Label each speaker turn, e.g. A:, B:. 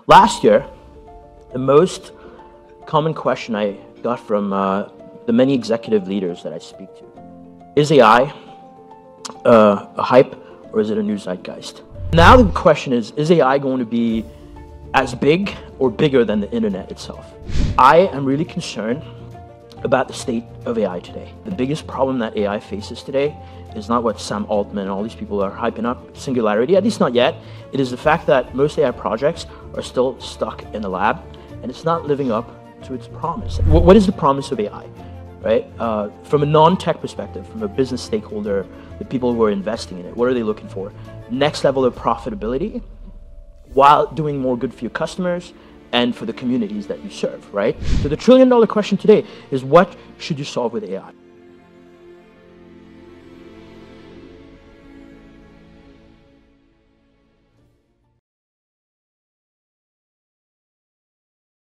A: Last year, the most common question I got from the many executive leaders that I speak to is AI a hype or is it a new zeitgeist? Now the question is AI going to be as big or bigger than the internet itself? I am really concerned about the state of AI today. The biggest problem that AI faces today is not what Sam Altman and all these people are hyping up, singularity, at least not yet. It is the fact that most AI projects are still stuck in the lab and it's not living up to its promise. What is the promise of AI, right? From a non-tech perspective, from a business stakeholder, the people who are investing in it, what are they looking for? Next level of profitability while doing more good for your customers and for the communities that you serve, right? So the $1 trillion question today is what should you solve with AI?